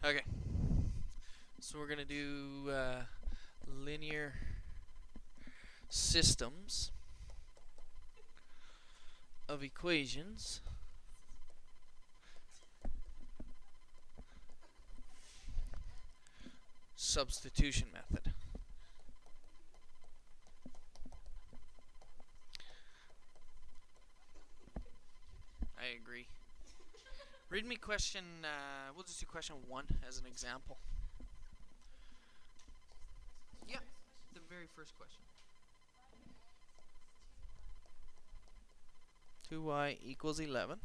Okay, so we're going to do linear systems of equations substitution method. I agree. Read me question, we'll just do question 1 as an example. Yeah, the very first question. 2y equals 11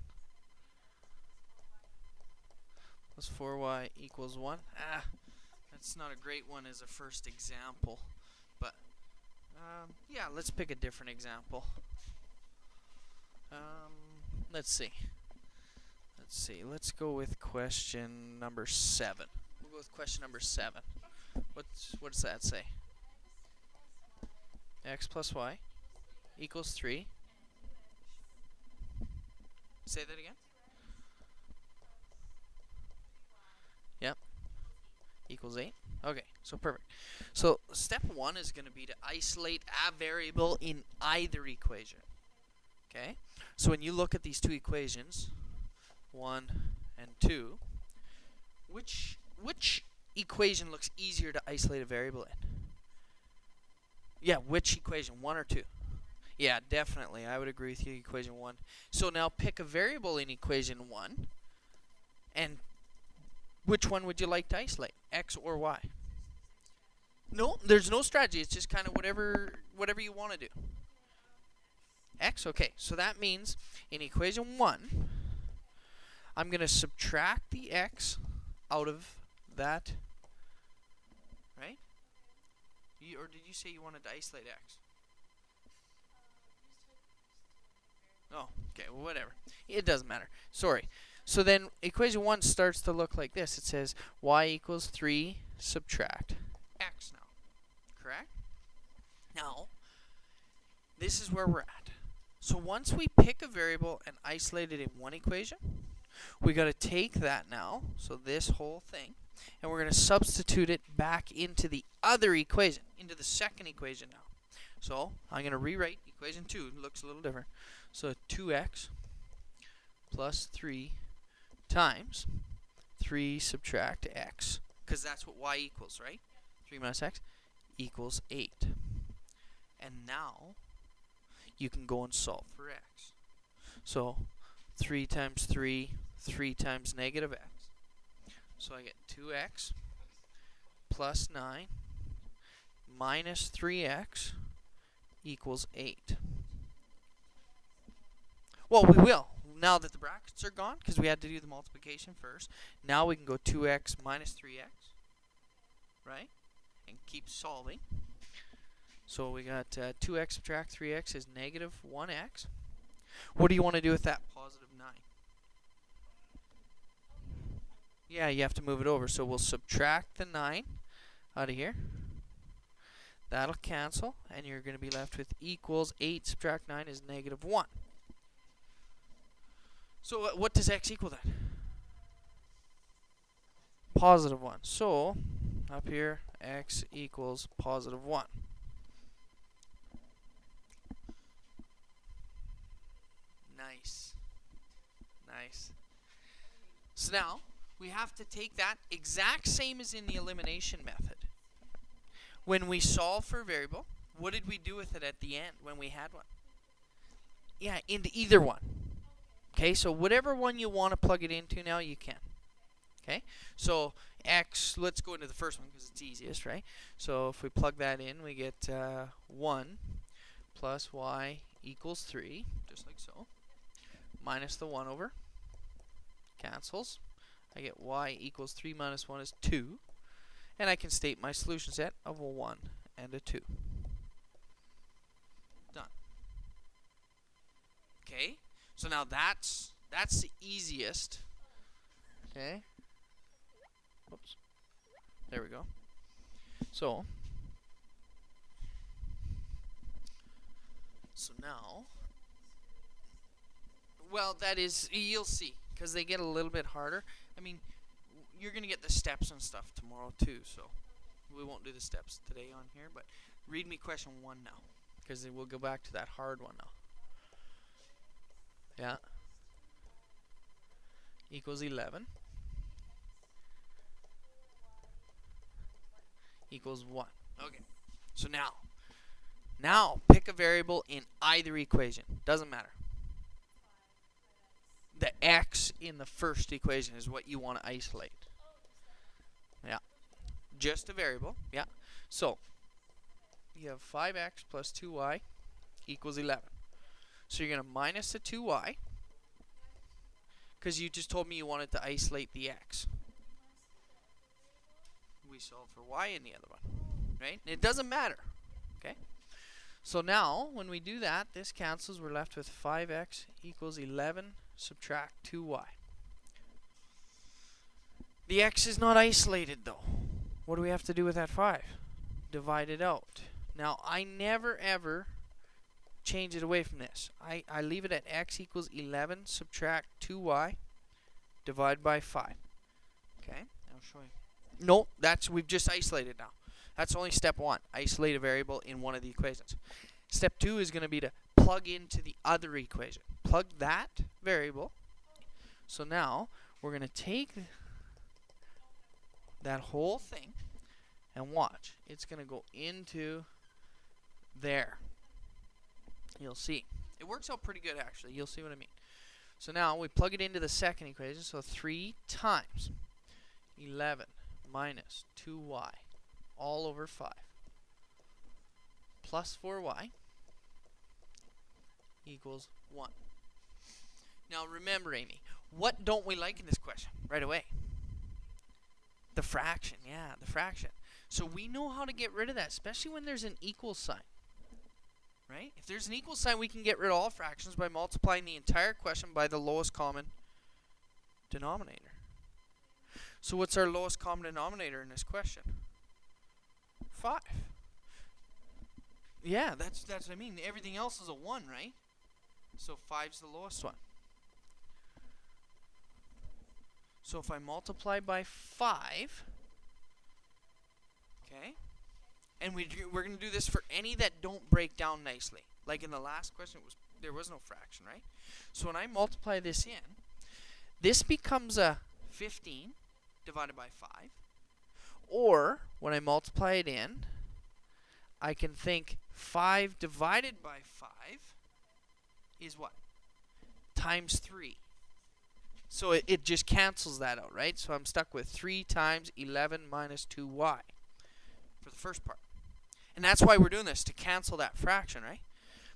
plus 4y equals 1. That's not a great one as a first example, but yeah, let's pick a different example. Let's see. Let's go with question number 7. We'll go with question number 7. What does that say? X plus y equals 3. Say that again. Yep. Equals 8. Okay, so perfect. So step 1 is going to be to isolate a variable in either equation. Okay? So when you look at these two equations, 1 and 2, which equation looks easier to isolate a variable in? Yeah, which equation, 1 or 2? Yeah, definitely. I would agree with you, equation 1. So now pick a variable in equation 1, and which one would you like to isolate, x or y? No, there's no strategy. It's just kind of whatever you want to do. X, okay. So that means in equation 1, I'm going to subtract the x out of that, right? Or did you say you wanted to isolate x? Oh, okay, well, whatever. It doesn't matter. Sorry. So then equation 1 starts to look like this. It says y equals 3 subtract x now. Correct? Now, this is where we're at. So once we pick a variable and isolate it in one equation, we got to take that now, so this whole thing, and we're going to substitute it back into the other equation, into the second equation now. So I'm going to rewrite equation 2. It looks a little different. So 2x plus 3 times 3 subtract x, because that's what y equals, right? 3 minus x equals 8. And now you can go and solve for x. So 3 times 3, 3 times negative x. So I get 2x plus 9 minus 3x equals 8. Well, we will, now that the brackets are gone, because we had to do the multiplication first. Now we can go 2x minus 3x, right? And keep solving. So we got 2x subtract 3x is negative 1x. What do you want to do with that positive 9? Yeah, you have to move it over. So we'll subtract the 9 out of here. That'll cancel, and you're going to be left with equals 8 subtract 9 is negative 1. So what does x equal then? Positive 1. So up here, x equals positive 1. Nice. Nice. So now, we have to take that exact same as in the elimination method. When we solve for a variable, what did we do with it at the end when we had one? Yeah, into either one. Okay, so whatever one you want to plug it into now, you can. Okay, so x, let's go into the first one because it's easiest, right? So if we plug that in, we get 1 plus y equals 3, just like so. Minus the 1 over. Cancels. I get y equals 3 minus 1 is 2. And I can state my solution set of a 1 and a 2. Done. Okay, so now that's the easiest. Okay. Oops. There we go. So now, well, that is, you'll see, because they get a little bit harder. I mean, you're going to get the steps and stuff tomorrow too, so we won't do the steps today on here, but read me question 1 now, because we'll go back to that hard one now. Yeah. Equals 11. Equals 1. Okay. So now pick a variable in either equation. Doesn't matter. The x in the first equation is what you want to isolate. Yeah. Just a variable. Yeah. So you have 5x plus 2y equals 11. So you're going to minus the 2y, because you just told me you wanted to isolate the x. We solved for y in the other one, right? It doesn't matter, okay? So now, when we do that, this cancels. We're left with 5x equals 11, subtract 2y. The x is not isolated, though. What do we have to do with that 5? Divide it out. Now, I never, ever change it away from this. I leave it at x equals 11, subtract 2y, divide by 5. Okay, I'll show you. No, we've just isolated now. That's only step 1. Isolate a variable in one of the equations. Step 2 is going to be to plug into the other equation. Plug that variable. So now we're going to take that whole thing and watch. It's going to go into there. You'll see. It works out pretty good, actually. You'll see what I mean. So now we plug it into the second equation. So 3 times 11 minus 2y all over 5 plus 4y equals 1. Now remember, Amy, what don't we like in this question right away? The fraction. Yeah, the fraction. So we know how to get rid of that, especially when there's an equal sign. Right? If there's an equal sign, we can get rid of all fractions by multiplying the entire question by the lowest common denominator. So what's our lowest common denominator in this question? 5. Yeah, that's what I mean. Everything else is a 1, right? So 5's the lowest one. So if I multiply by 5, okay, and we're going to do this for any that don't break down nicely. Like in the last question, there was no fraction, right? So when I multiply this in, this becomes a 15 divided by 5. Or when I multiply it in, I can think 5 divided by 5 is what? Times 3. So it just cancels that out, right? So I'm stuck with 3 times 11 minus 2y for the first part. And that's why we're doing this, to cancel that fraction, right?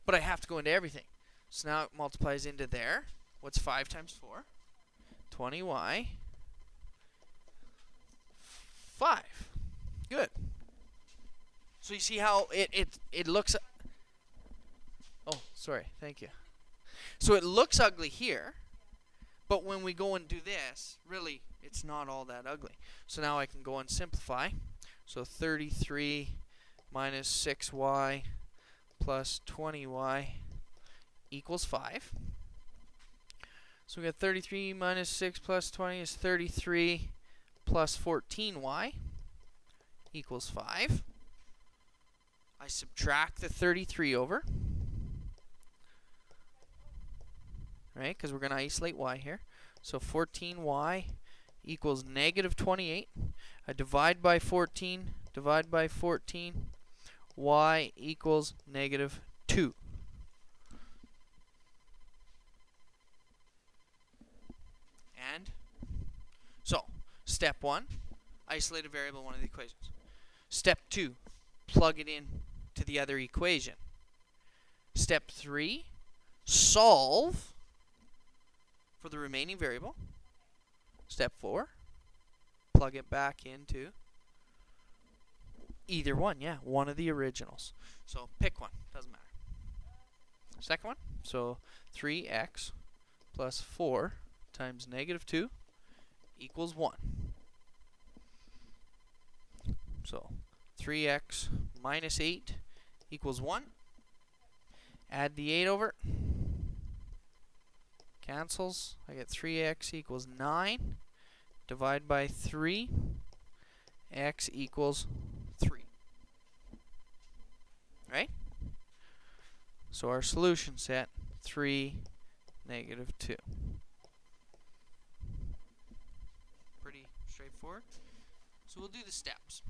But I have to go into everything. So now it multiplies into there. What's 5 times 4? 20y. 5. Good. So you see how it looks... Oh, sorry. Thank you. So it looks ugly here, but when we go and do this, really, it's not all that ugly. So now I can go and simplify. So 33 minus 6y plus 20y equals 5. So we got 33 minus 6 plus 20 is 33 plus 14y equals 5. I subtract the 33 over, right, because we're going to isolate y here. So 14y equals negative 28. I divide by 14, divide by 14, y equals negative 2. And so, step 1, isolate a variable in one of the equations. Step 2, plug it in to the other equation. Step 3, solve for the remaining variable. Step 4, plug it back into either one, yeah, one of the originals. So pick one, doesn't matter. Second one, so 3x plus 4 times negative 2 equals 1. So 3x minus 8 equals 1. Add the 8 over. Cancels. I get 3x equals 9 divide by 3, x equals 3. Right? So our solution set, 3, -2. Pretty straightforward. So we'll do the steps.